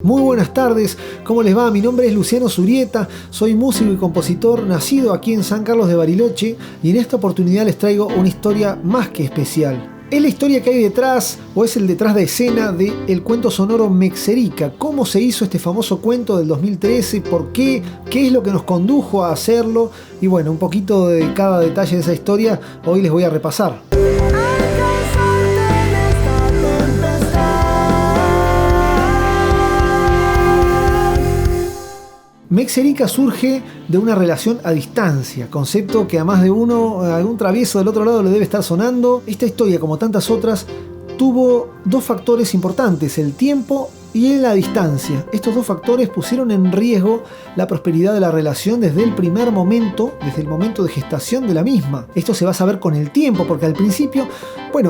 Muy buenas tardes, ¿cómo les va? Mi nombre es Luciano Zurieta, soy músico y compositor nacido aquí en San Carlos de Bariloche y en esta oportunidad les traigo una historia más que especial. Es la historia que hay detrás, o es el detrás de escena del cuento sonoro Mexerica. ¿Cómo se hizo este famoso cuento del 2013? ¿Por qué? ¿Qué es lo que nos condujo a hacerlo? Y bueno, un poquito de cada detalle de esa historia hoy les voy a repasar. Mexerica surge de una relación a distancia, concepto que a más de uno, algún travieso del otro lado le debe estar sonando. Esta historia, como tantas otras, tuvo dos factores importantes, el tiempo y la distancia. Estos dos factores pusieron en riesgo la prosperidad de la relación desde el primer momento, desde el momento de gestación de la misma. Esto se va a saber con el tiempo, porque al principio,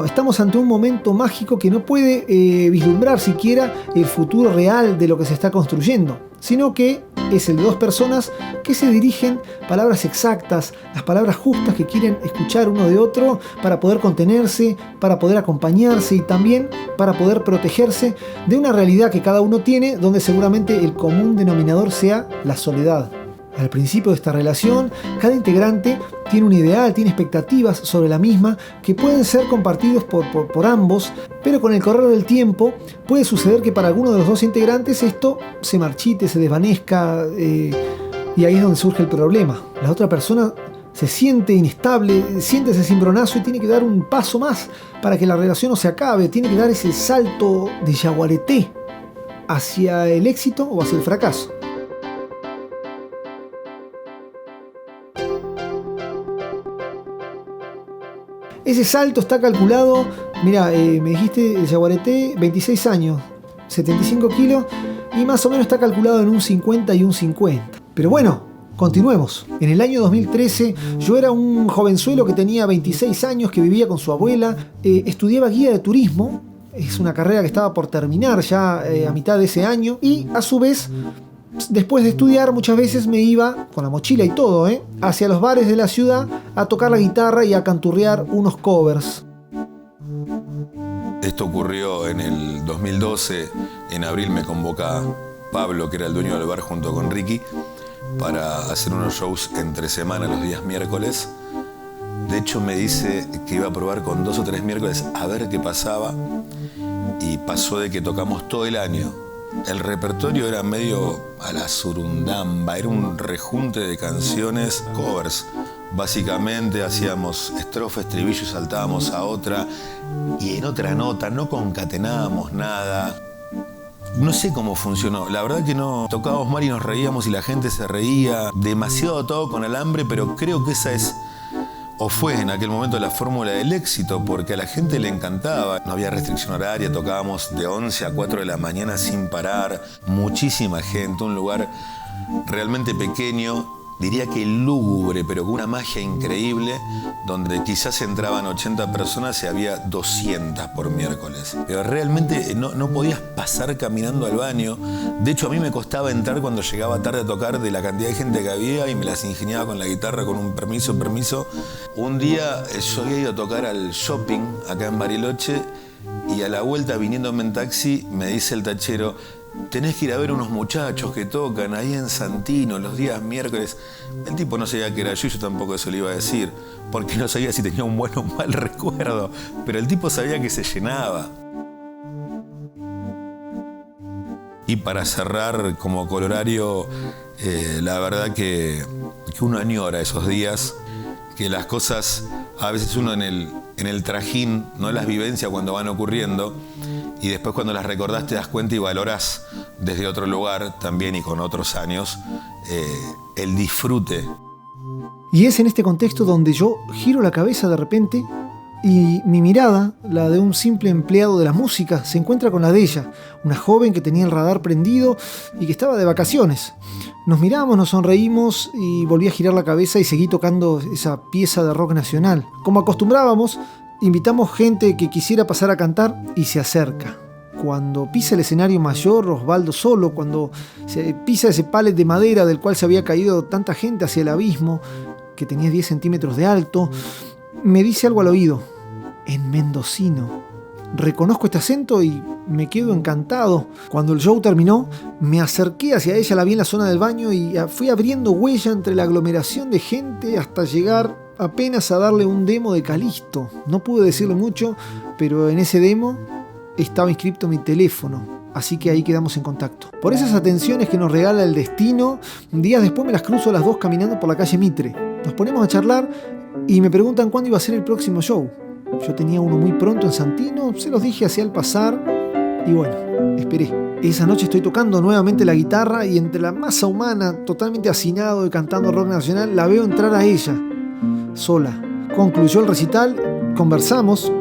estamos ante un momento mágico que no puede vislumbrar siquiera el futuro real de lo que se está construyendo, sino que es el de dos personas que se dirigen palabras exactas, las palabras justas que quieren escuchar uno de otro para poder contenerse, para poder acompañarse y también para poder protegerse de una realidad que cada uno tiene, donde seguramente el común denominador sea la soledad. Al principio de esta relación, cada integrante tiene un ideal, tiene expectativas sobre la misma que pueden ser compartidos por ambos, pero con el correr del tiempo puede suceder que para alguno de los dos integrantes esto se marchite, se desvanezca, y ahí es donde surge el problema. La otra persona se siente inestable, siente ese cimbronazo y tiene que dar un paso más para que la relación no se acabe, tiene que dar ese salto de yaguareté hacia el éxito o hacia el fracaso. Ese salto está calculado, me dijiste el yaguareté, 26 años, 75 kilos, y más o menos está calculado en un 50 y un 50. Pero bueno, continuemos. En el año 2013 yo era un jovenzuelo que tenía 26 años, que vivía con su abuela, estudiaba guía de turismo, es una carrera que estaba por terminar ya a mitad de ese año, y a su vez, después de estudiar, muchas veces me iba, con la mochila y todo, hacia los bares de la ciudad a tocar la guitarra y a canturrear unos covers. Esto ocurrió en el 2012, en abril me convoca Pablo, que era el dueño del bar, junto con Ricky, para hacer unos shows entre semana los días miércoles. De hecho me dice que iba a probar con 2 o 3 miércoles a ver qué pasaba, y pasó de que tocamos todo el año. El repertorio era medio a la surundamba, era un rejunte de canciones, covers. Básicamente hacíamos estrofa, estribillo y saltábamos a otra, y en otra nota no concatenábamos nada. No sé cómo funcionó, la verdad que no. Tocábamos mal y nos reíamos y la gente se reía, demasiado atado con alambre, pero creo que esa es, o fue en aquel momento, la fórmula del éxito, porque a la gente le encantaba. No había restricción horaria, tocábamos de 11 a 4 de la mañana sin parar, muchísima gente, un lugar realmente pequeño, diría que lúgubre, pero con una magia increíble, donde quizás entraban 80 personas y había 200 por miércoles. Pero realmente no podías pasar caminando al baño. De hecho, a mí me costaba entrar cuando llegaba tarde a tocar, de la cantidad de gente que había, y me las ingeniaba con la guitarra con un permiso. Un día yo había ido a tocar al shopping acá en Bariloche, y a la vuelta, viniéndome en taxi, me dice el tachero: tenés que ir a ver unos muchachos que tocan ahí en Santino los días miércoles. El tipo no sabía que era yo tampoco eso le iba a decir, porque no sabía si tenía un buen o un mal recuerdo, pero el tipo sabía que se llenaba. Y para cerrar como colorario, la verdad que uno añora esos días, que las cosas, a veces uno en el trajín no las vivencia cuando van ocurriendo, y después cuando las recordás te das cuenta y valorás desde otro lugar también, y con otros años, el disfrute. Y es en este contexto donde yo giro la cabeza de repente y mi mirada, la de un simple empleado de la música, se encuentra con la de ella, una joven que tenía el radar prendido y que estaba de vacaciones. Nos miramos, nos sonreímos y volví a girar la cabeza y seguí tocando esa pieza de rock nacional. Como acostumbrábamos, invitamos gente que quisiera pasar a cantar y se acerca. Cuando pisa el escenario mayor, Osvaldo Solo, cuando se pisa ese palet de madera del cual se había caído tanta gente hacia el abismo, que tenía 10 centímetros de alto, me dice algo al oído, en mendocino. reconozco este acento y me quedo encantado. Cuando el show terminó, me acerqué hacia ella, la vi en la zona del baño y fui abriendo huella entre la aglomeración de gente hasta llegar apenas a darle un demo de Calisto. No pude decirle mucho, pero en ese demo estaba inscripto mi teléfono, así que ahí quedamos en contacto. Por esas atenciones que nos regala el destino, días después me las cruzo a las dos caminando por la calle Mitre. Nos ponemos a charlar y me preguntan cuándo iba a ser el próximo show. Yo tenía uno muy pronto en Santino, se los dije así al pasar y bueno, esperé. Esa noche estoy tocando nuevamente la guitarra y entre la masa humana, totalmente hacinado y cantando rock nacional, la veo entrar a ella, sola. Concluyó el recital, conversamos,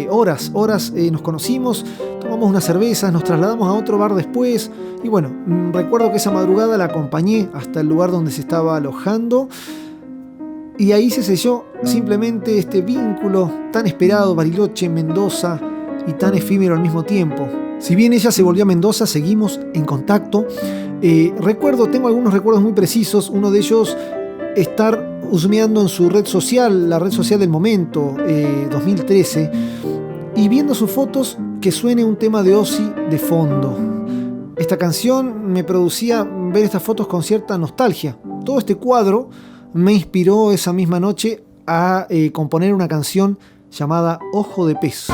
horas, nos conocimos, tomamos unas cervezas, nos trasladamos a otro bar después y bueno, recuerdo que esa madrugada la acompañé hasta el lugar donde se estaba alojando y ahí se selló simplemente este vínculo tan esperado, Bariloche, Mendoza y tan efímero al mismo tiempo. Si bien ella se volvió a Mendoza, seguimos en contacto. Tengo algunos recuerdos muy precisos, uno de ellos estar husmeando en su red social, la red social del momento, 2013, y viendo sus fotos que suene un tema de Ozzy de fondo. Esta canción me producía ver estas fotos con cierta nostalgia. Todo este cuadro me inspiró esa misma noche a componer una canción llamada Ojo de Pez.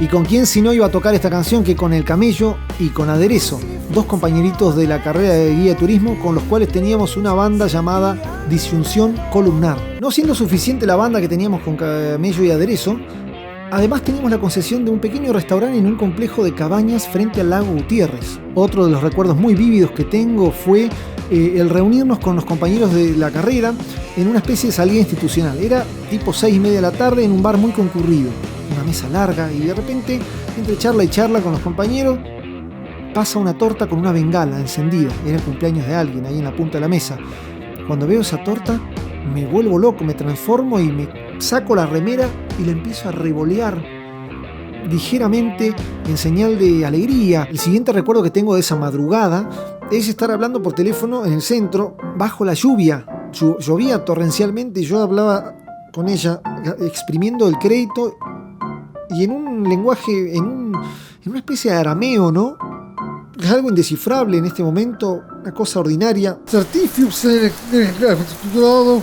¿Y con quién si no iba a tocar esta canción que con El Camello y con Aderezo, dos compañeritos de la carrera de guía de turismo con los cuales teníamos una banda llamada Disyunción Columnar? No siendo suficiente la banda que teníamos con Camello y Aderezo, además teníamos la concesión de un pequeño restaurante en un complejo de cabañas frente al lago Gutiérrez. Otro de los recuerdos muy vívidos que tengo fue el reunirnos con los compañeros de la carrera en una especie de salida institucional. Era tipo 6:30 de la tarde en un bar muy concurrido. Una mesa larga y de repente, entre charla y charla con los compañeros, pasa una torta con una bengala encendida. Era el cumpleaños de alguien ahí en la punta de la mesa. Cuando veo esa torta, me vuelvo loco, me transformo y me saco la remera y la empiezo a revolear ligeramente en señal de alegría. El siguiente recuerdo que tengo de esa madrugada es estar hablando por teléfono en el centro bajo la lluvia. Llovía torrencialmente y yo hablaba con ella exprimiendo el crédito y en un lenguaje, en una especie de arameo, ¿no? Es algo indescifrable en este momento, una cosa ordinaria. Certifius titulado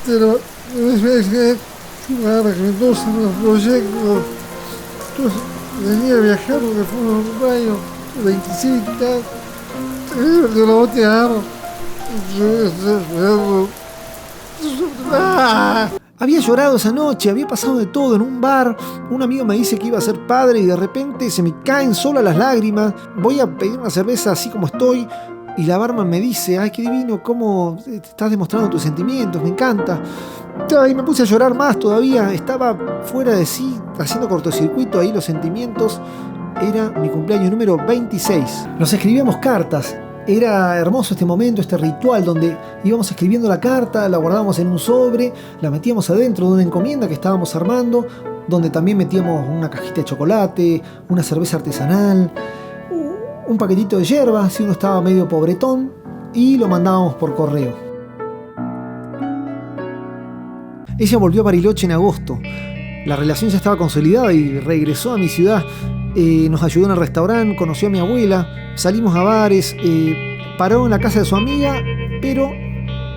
pero Mendoza en los proyectos. Entonces venía a viajar porque fue un baño 26 y tal. De la botear. Había llorado esa noche, había pasado de todo en un bar. Un amigo me dice que iba a ser padre y de repente se me caen solas las lágrimas. Voy a pedir una cerveza así como estoy y la barman me dice: ay, qué divino, cómo estás demostrando tus sentimientos, me encanta. Y me puse a llorar más todavía, estaba fuera de sí, haciendo cortocircuito ahí los sentimientos. Era mi cumpleaños número 26. Nos escribíamos cartas. Era hermoso este momento, este ritual donde íbamos escribiendo la carta, la guardábamos en un sobre, la metíamos adentro de una encomienda que estábamos armando, donde también metíamos una cajita de chocolate, una cerveza artesanal, un paquetito de yerba, si uno estaba medio pobretón, y lo mandábamos por correo. Ella volvió a Bariloche en agosto. La relación ya estaba consolidada y regresó a mi ciudad. Nos ayudó en el restaurante, conoció a mi abuela, salimos a bares, paró en la casa de su amiga, pero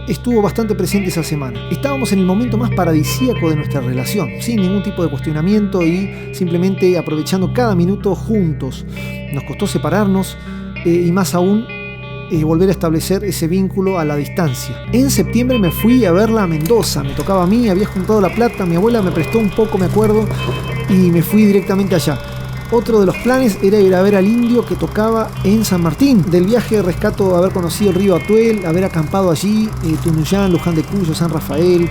estuvo bastante presente esa semana. Estábamos en el momento más paradisíaco de nuestra relación, sin ningún tipo de cuestionamiento y simplemente aprovechando cada minuto juntos. Nos costó separarnos y más aún volver a establecer ese vínculo a la distancia. En septiembre me fui a verla a Mendoza, me tocaba a mí, había juntado la plata, mi abuela me prestó un poco, me acuerdo, y me fui directamente allá. Otro de los planes era ir a ver al Indio que tocaba en San Martín. Del viaje rescato haber conocido el río Atuel, haber acampado allí, Tunuyán, Luján de Cuyo, San Rafael,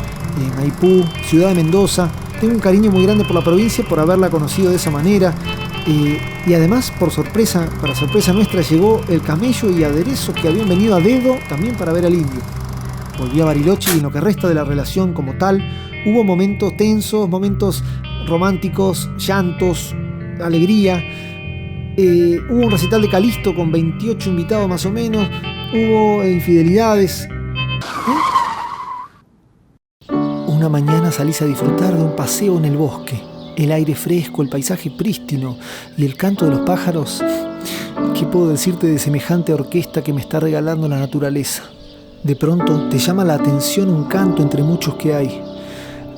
Maipú, Ciudad de Mendoza. Tengo un cariño muy grande por la provincia, por haberla conocido de esa manera. Y además, para sorpresa nuestra, llegó el Camello y Aderezo que habían venido a dedo también para ver al Indio. Volví a Bariloche y en lo que resta de la relación como tal, hubo momentos tensos, momentos románticos, llantos, alegría. Hubo un recital de Calisto con 28 invitados más o menos. Hubo infidelidades. una mañana salís a disfrutar de un paseo en el bosque. El aire fresco, el paisaje prístino y el canto de los pájaros. ¿Qué puedo decirte de semejante orquesta que me está regalando la naturaleza? De pronto te llama la atención un canto entre muchos que hay.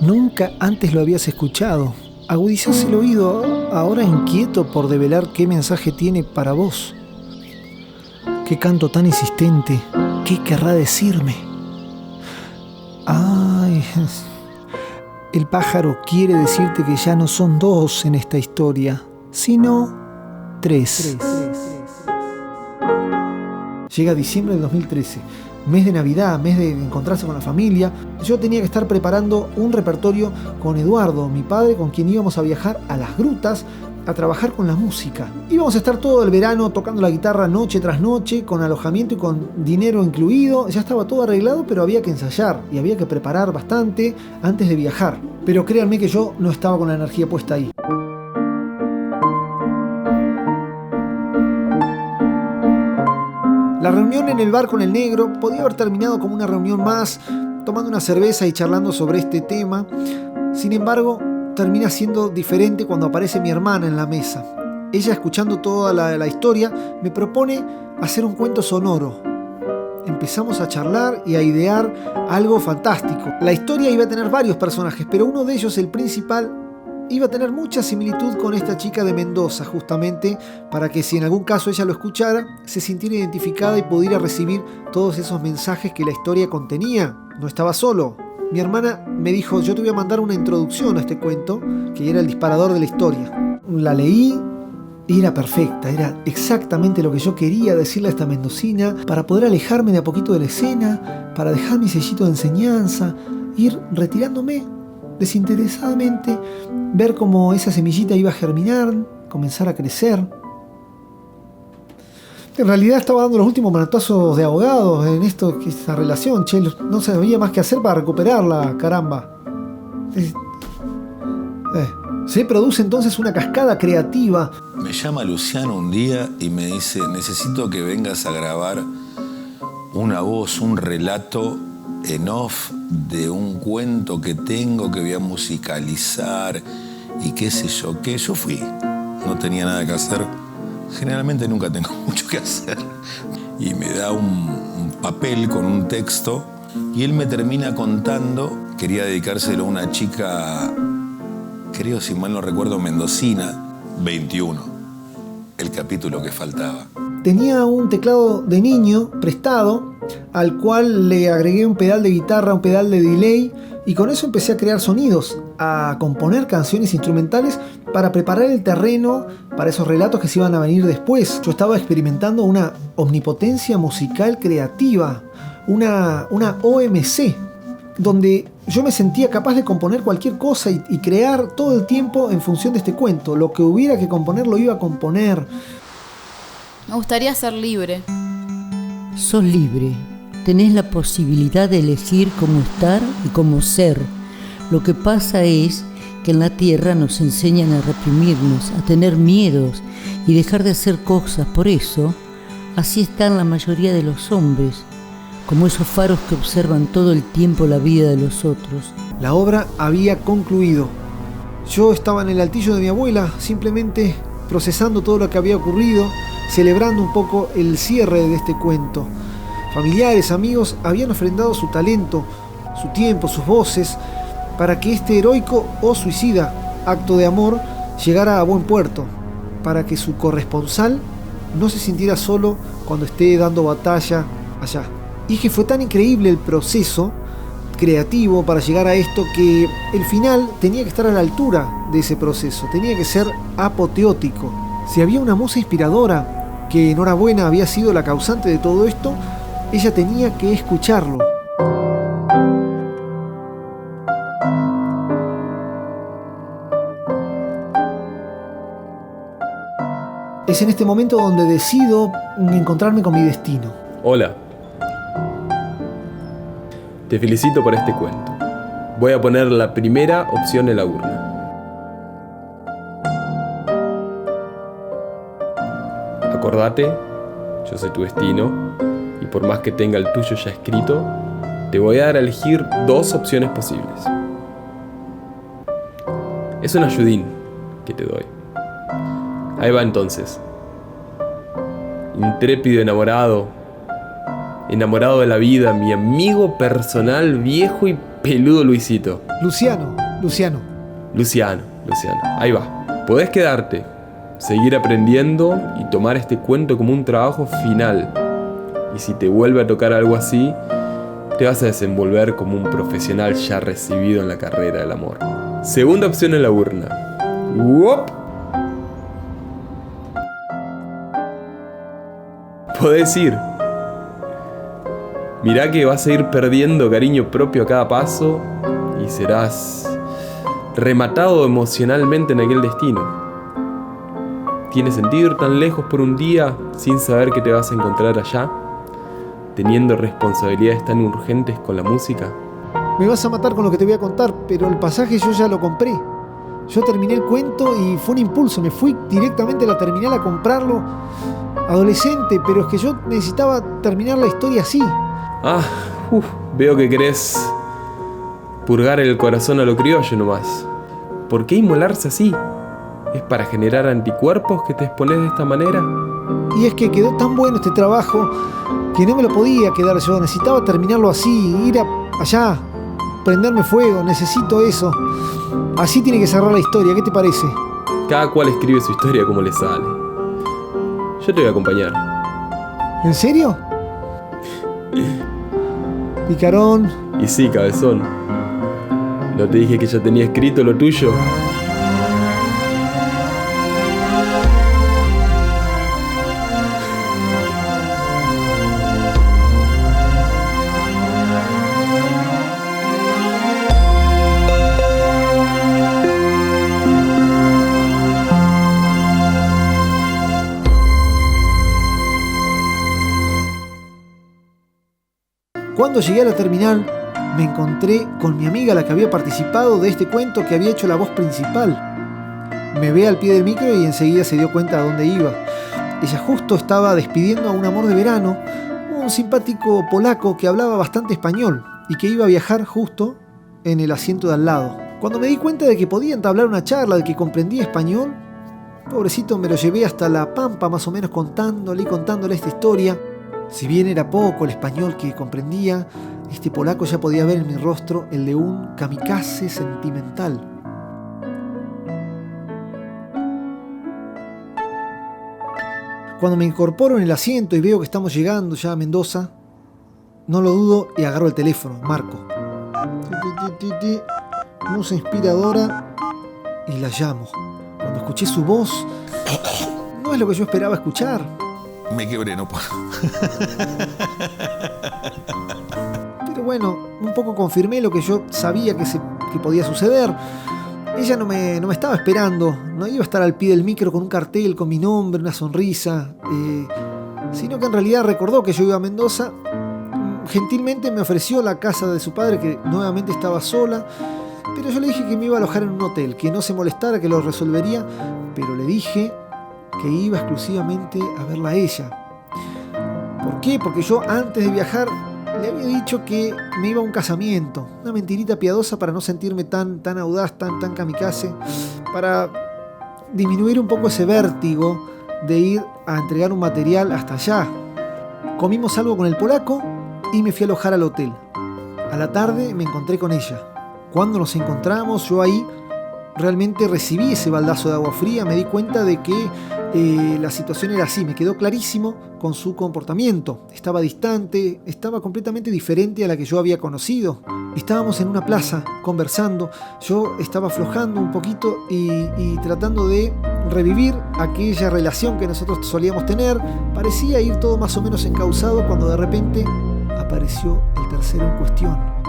Nunca antes lo habías escuchado. Agudizás el oído, ahora inquieto por develar qué mensaje tiene para vos. Qué canto tan insistente, ¿qué querrá decirme? Ay, el pájaro quiere decirte que ya no son dos en esta historia, sino tres. Llega diciembre del 2013, mes de Navidad, mes de encontrarse con la familia. Yo tenía que estar preparando un repertorio con Eduardo, mi padre, con quien íbamos a viajar a las grutas a trabajar con la música. Íbamos a estar todo el verano tocando la guitarra noche tras noche, con alojamiento y con dinero incluido. Ya estaba todo arreglado, pero había que ensayar y había que preparar bastante antes de viajar. Pero créanme que yo no estaba con la energía puesta ahí. La reunión en el bar con el negro podía haber terminado como una reunión más, tomando una cerveza y charlando sobre este tema. Sin embargo, termina siendo diferente cuando aparece mi hermana en la mesa. Ella, escuchando toda la historia, me propone hacer un cuento sonoro. Empezamos a charlar y a idear algo fantástico. La historia iba a tener varios personajes, pero uno de ellos, el principal, iba a tener mucha similitud con esta chica de Mendoza, justamente para que si en algún caso ella lo escuchara, se sintiera identificada y pudiera recibir todos esos mensajes que la historia contenía. No estaba solo. Mi hermana me dijo, yo te voy a mandar una introducción a este cuento, que era el disparador de la historia. La leí y era perfecta, era exactamente lo que yo quería decirle a esta mendocina, para poder alejarme de a poquito de la escena, para dejar mi sellito de enseñanza, ir retirándome desinteresadamente, ver cómo esa semillita iba a germinar, comenzar a crecer. En realidad estaba dando los últimos manotazos de abogados en esta relación, che, no sabía más que hacer para recuperarla, caramba. Se produce entonces una cascada creativa. Me llama Luciano un día y me dice, necesito que vengas a grabar una voz, un relato en off de un cuento que tengo, que voy a musicalizar y qué sé yo, que yo fui. No tenía nada que hacer. Generalmente nunca tengo mucho que hacer. Y me da un papel con un texto y él me termina contando, quería dedicárselo a una chica, creo, si mal no recuerdo, mendocina, 21, el capítulo que faltaba. Tenía un teclado de niño prestado, al cual le agregué un pedal de guitarra, un pedal de delay, y con eso empecé a crear sonidos, a componer canciones instrumentales para preparar el terreno para esos relatos que se iban a venir después. Yo estaba experimentando una omnipotencia musical creativa, una OMC, donde yo me sentía capaz de componer cualquier cosa y crear todo el tiempo en función de este cuento. Lo que hubiera que componer lo iba a componer. Me gustaría ser libre. Sos libre. Tenés la posibilidad de elegir cómo estar y cómo ser. Lo que pasa es que en la tierra nos enseñan a reprimirnos, a tener miedos y dejar de hacer cosas. Por eso, así están la mayoría de los hombres, como esos faros que observan todo el tiempo la vida de los otros. La obra había concluido. Yo estaba en el altillo de mi abuela, simplemente procesando todo lo que había ocurrido, celebrando un poco el cierre de este cuento. Familiares, amigos habían ofrendado su talento, su tiempo, sus voces, para que este heroico o suicida acto de amor llegara a buen puerto, para que su corresponsal no se sintiera solo cuando esté dando batalla allá. Y que fue tan increíble el proceso creativo para llegar a esto que el final tenía que estar a la altura de ese proceso, tenía que ser apoteótico. Si había una musa inspiradora que enhorabuena había sido la causante de todo esto, ella tenía que escucharlo. Es en este momento donde decido encontrarme con mi destino. Hola. Te felicito por este cuento. Voy a poner la primera opción en la urna. Acordate, yo soy tu destino, y por más que tenga el tuyo ya escrito, te voy a dar a elegir dos opciones posibles. Es un ayudín que te doy. Ahí va entonces. Intrépido enamorado de la vida, mi amigo personal viejo y peludo Luisito. Luciano. Luciano. Ahí va. Podés quedarte, seguir aprendiendo y tomar este cuento como un trabajo final. Y si te vuelve a tocar algo así, te vas a desenvolver como un profesional ya recibido en la carrera del amor. Segunda opción en la urna. ¡Wop! Podés ir. Mirá que vas a ir perdiendo cariño propio a cada paso y serás rematado emocionalmente en aquel destino. ¿Tiene sentido ir tan lejos por un día sin saber que te vas a encontrar allá, teniendo responsabilidades tan urgentes con la música? Me vas a matar con lo que te voy a contar, pero el pasaje yo ya lo compré. Yo terminé el cuento y fue un impulso, me fui directamente a la terminal a comprarlo. Adolescente, pero es que yo necesitaba terminar la historia así. Veo que querés purgar el corazón a lo criollo nomás. ¿Por qué inmolarse así? ¿Es para generar anticuerpos que te expones de esta manera? Y es que quedó tan bueno este trabajo que no me lo podía quedar yo. Necesitaba terminarlo así, ir allá, prenderme fuego. Necesito eso. Así tiene que cerrar la historia. ¿Qué te parece? Cada cual escribe su historia como le sale. Yo te voy a acompañar. ¿En serio? Picarón. Y sí, cabezón. ¿No te dije que ya tenía escrito lo tuyo? Cuando llegué a la terminal, me encontré con mi amiga, la que había participado de este cuento, que había hecho la voz principal. Me ve al pie del micro y enseguida se dio cuenta a dónde iba. Ella justo estaba despidiendo a un amor de verano, un simpático polaco que hablaba bastante español y que iba a viajar justo en el asiento de al lado. Cuando me di cuenta de que podía entablar una charla, de que comprendía español, pobrecito, me lo llevé hasta La Pampa, más o menos contándole esta historia. Si bien era poco el español que comprendía, este polaco ya podía ver en mi rostro el de un kamikaze sentimental. Cuando me incorporo en el asiento y veo que estamos llegando ya a Mendoza, no lo dudo y agarro el teléfono, marco. Musa inspiradora y la llamo. Cuando escuché su voz, no es lo que yo esperaba escuchar. Me quebré, no puedo. Pero bueno, un poco confirmé lo que yo sabía que podía suceder. Ella no me estaba esperando, no iba a estar al pie del micro con un cartel con mi nombre, una sonrisa, sino que en realidad recordó que yo iba a Mendoza. Gentilmente me ofreció la casa de su padre, que nuevamente estaba sola, pero yo le dije que me iba a alojar en un hotel, que no se molestara, que lo resolvería, pero le dije que iba exclusivamente a verla a ella. ¿Por qué? Porque yo antes de viajar le había dicho que me iba a un casamiento, una mentirita piadosa para no sentirme tan audaz, tan kamikaze, para disminuir un poco ese vértigo de ir a entregar un material hasta allá. Comimos algo con el polaco y me fui a alojar al hotel. A la tarde me encontré con ella. Cuando nos encontramos, yo ahí realmente recibí ese baldazo de agua fría, me di cuenta de que la situación era así, me quedó clarísimo con su comportamiento. Estaba distante, estaba completamente diferente a la que yo había conocido. Estábamos en una plaza conversando, yo estaba aflojando un poquito y tratando de revivir aquella relación que nosotros solíamos tener. Parecía ir todo más o menos encauzado cuando de repente apareció el tercero en cuestión.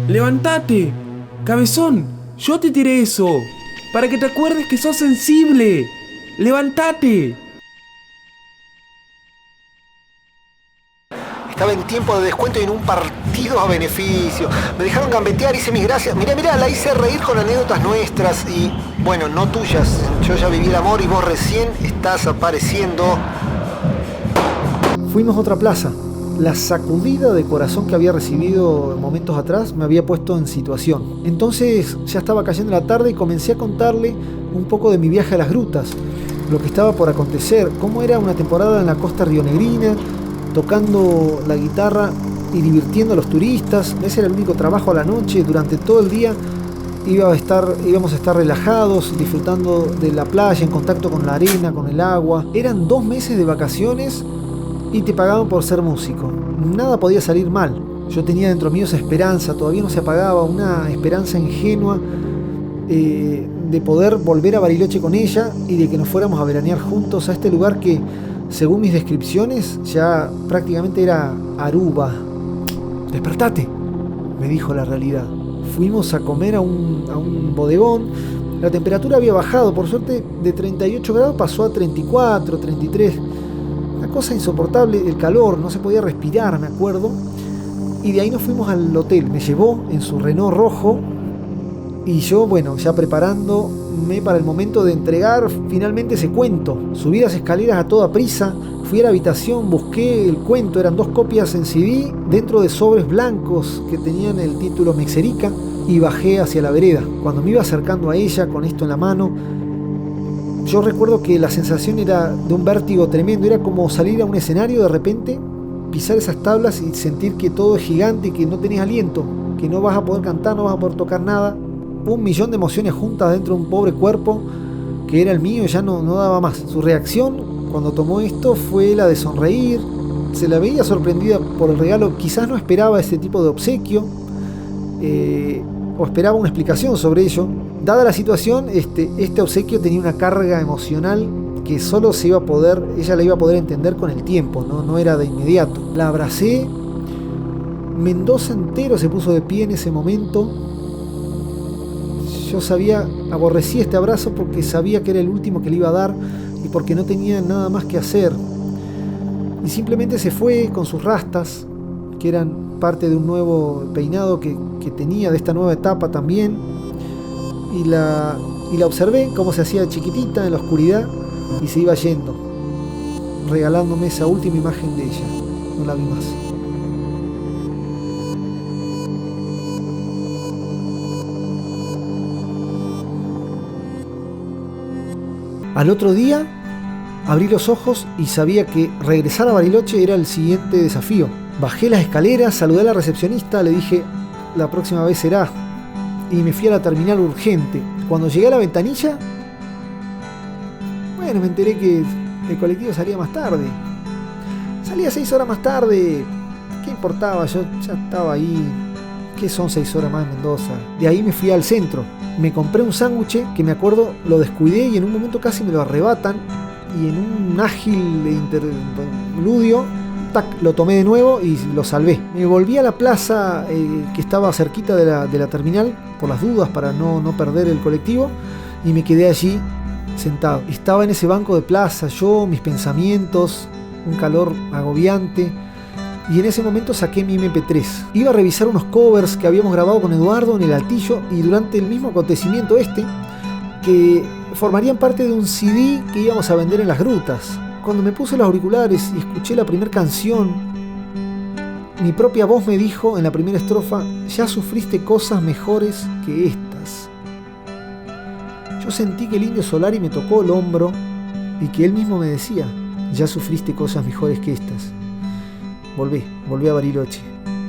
¡Levantate! ¡Cabezón! ¡Yo te tiré eso! ¡Para que te acuerdes que sos sensible! ¡Levantate! Estaba en tiempo de descuento y en un partido a beneficio. Me dejaron gambetear, hice mis gracias. Mirá, la hice reír con anécdotas nuestras y, bueno, no tuyas. Yo ya viví el amor y vos recién estás apareciendo. Fuimos a otra plaza. La sacudida de corazón que había recibido momentos atrás me había puesto en situación. Entonces ya estaba cayendo la tarde y comencé a contarle un poco de mi viaje a las grutas, lo que estaba por acontecer, cómo era una temporada en la costa rionegrina, tocando la guitarra y divirtiendo a los turistas. Ese era el único trabajo a la noche. Durante todo el día íbamos a estar relajados, disfrutando de la playa, en contacto con la arena, con el agua. Eran 2 meses de vacaciones y te pagaban por ser músico. Nada podía salir mal. Yo tenía dentro mío esa esperanza, todavía no se apagaba, una esperanza ingenua de poder volver a Bariloche con ella y de que nos fuéramos a veranear juntos a este lugar que, según mis descripciones, ya prácticamente era Aruba. «Despertate», me dijo la realidad. Fuimos a comer a un bodegón. La temperatura había bajado, por suerte de 38 grados pasó a 34, 33. Una cosa insoportable, el calor, no se podía respirar, me acuerdo. Y de ahí nos fuimos al hotel. Me llevó en su Renault rojo y yo, bueno, ya preparándome para el momento de entregar finalmente ese cuento. Subí las escaleras a toda prisa, fui a la habitación, busqué el cuento. Eran 2 copias en CD dentro de sobres blancos que tenían el título Mexerica, y bajé hacia la vereda. Cuando me iba acercando a ella con esto en la mano, yo recuerdo que la sensación era de un vértigo tremendo. Era como salir a un escenario de repente, pisar esas tablas y sentir que todo es gigante y que no tenés aliento, que no vas a poder cantar, no vas a poder tocar nada. 1.000.000 de emociones juntas dentro de un pobre cuerpo que era el mío y ya no daba más. Su reacción cuando tomó esto fue la de sonreír. Se la veía sorprendida por el regalo. Quizás no esperaba este tipo de obsequio, o esperaba una explicación sobre ello. Dada la situación, este obsequio tenía una carga emocional que solo ella la iba a poder entender con el tiempo, no era de inmediato. La abracé. Mendoza entero se puso de pie en ese momento. Yo aborrecí este abrazo porque sabía que era el último que le iba a dar y porque no tenía nada más que hacer. Y simplemente se fue con sus rastas, que eran parte de un nuevo peinado que tenía, de esta nueva etapa también. Y la observé cómo se hacía chiquitita en la oscuridad y se iba yendo, regalándome esa última imagen de ella. No la vi más. Al otro día abrí los ojos y sabía que regresar a Bariloche era el siguiente desafío. Bajé las escaleras, saludé a la recepcionista, le dije la próxima vez será, y me fui a la terminal urgente. Cuando llegué a la ventanilla, bueno, me enteré que el colectivo salía más tarde. Salía 6 horas más tarde. ¿Qué importaba? Yo ya estaba ahí. ¿Qué son 6 horas más en Mendoza? De ahí me fui al centro. Me compré un sándwich que me acuerdo, lo descuidé y en un momento casi me lo arrebatan. Y en un ágil interludio, lo tomé de nuevo y lo salvé. Me volví a la plaza que estaba cerquita de la terminal, por las dudas, para no perder el colectivo, y me quedé allí sentado. Estaba en ese banco de plaza, yo, mis pensamientos, un calor agobiante, y en ese momento saqué mi MP3. Iba a revisar unos covers que habíamos grabado con Eduardo en el Altillo, y durante el mismo acontecimiento que formarían parte de un CD que íbamos a vender en las grutas. Cuando me puse los auriculares y escuché la primera canción, mi propia voz me dijo en la primera estrofa: ya sufriste cosas mejores que estas. Yo sentí que el Indio Solari me tocó el hombro y que él mismo me decía: ya sufriste cosas mejores que estas. Volví a Bariloche,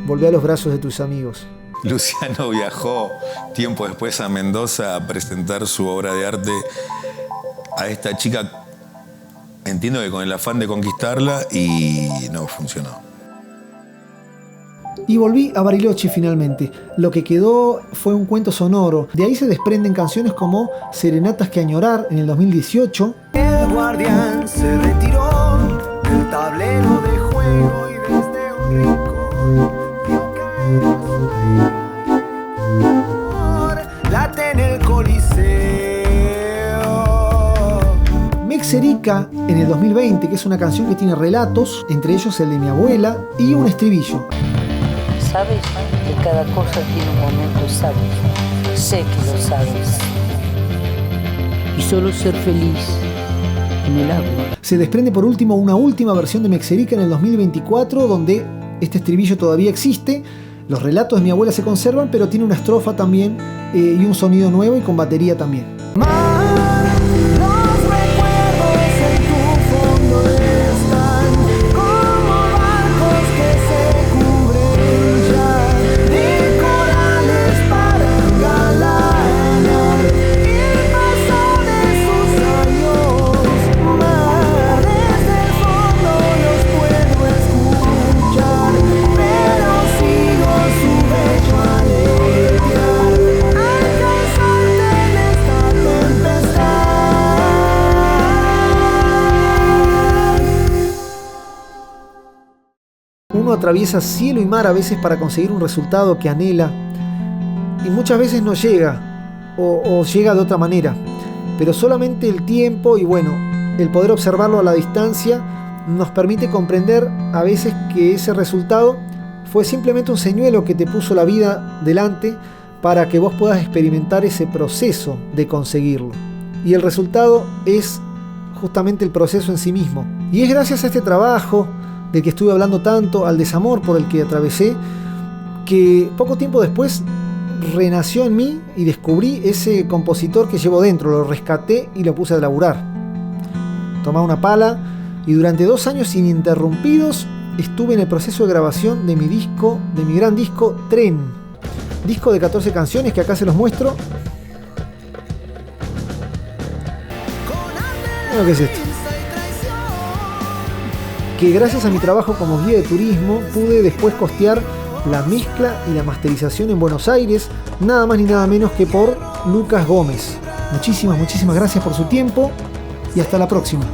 volví a los brazos de tus amigos. Luciano viajó tiempo después a Mendoza a presentar su obra de arte a esta chica, entiendo que con el afán de conquistarla, y no funcionó. Y volví a Bariloche finalmente. Lo que quedó fue un cuento sonoro. De ahí se desprenden canciones como Serenatas que añorar en el 2018. El guardián se retiró del tablero de juego y desde un rincón vio caer late en el Coliseo. Mexerica América en el 2020, que es una canción que tiene relatos, entre ellos el de mi abuela, y un estribillo. Sabes que cada cosa tiene un momento exacto. Sé que lo sabes. Y solo ser feliz en el agua. Se desprende por último una última versión de Mexerica en el 2024, donde este estribillo todavía existe. Los relatos de mi abuela se conservan, pero tiene una estrofa también y un sonido nuevo y con batería también. Los recuerdos en tu fondo están como barcos que se cubren ya de corales para engalanar el paso de sus años. Mar, desde el fondo los puedo escuchar, pero sigo su bello aletear al cansarte en esta tempestad. Uno atraviesa cielo y mar a veces para conseguir un resultado que anhela y muchas veces no llega o llega de otra manera, pero solamente el tiempo y bueno, el poder observarlo a la distancia nos permite comprender a veces que ese resultado fue simplemente un señuelo que te puso la vida delante para que vos puedas experimentar ese proceso de conseguirlo. Y el resultado es justamente el proceso en sí mismo. Y es gracias a este trabajo del que estuve hablando tanto, al desamor por el que atravesé, que poco tiempo después renació en mí y descubrí ese compositor que llevo dentro, lo rescaté y lo puse a laburar. Tomaba una pala y durante 2 años ininterrumpidos estuve en el proceso de grabación de mi disco, de mi gran disco Tren. Disco de 14 canciones que acá se los muestro. Bueno, ¿qué es esto? Que gracias a mi trabajo como guía de turismo pude después costear la mezcla y la masterización en Buenos Aires, nada más ni nada menos que por Lucas Gómez. Muchísimas gracias por su tiempo y hasta la próxima.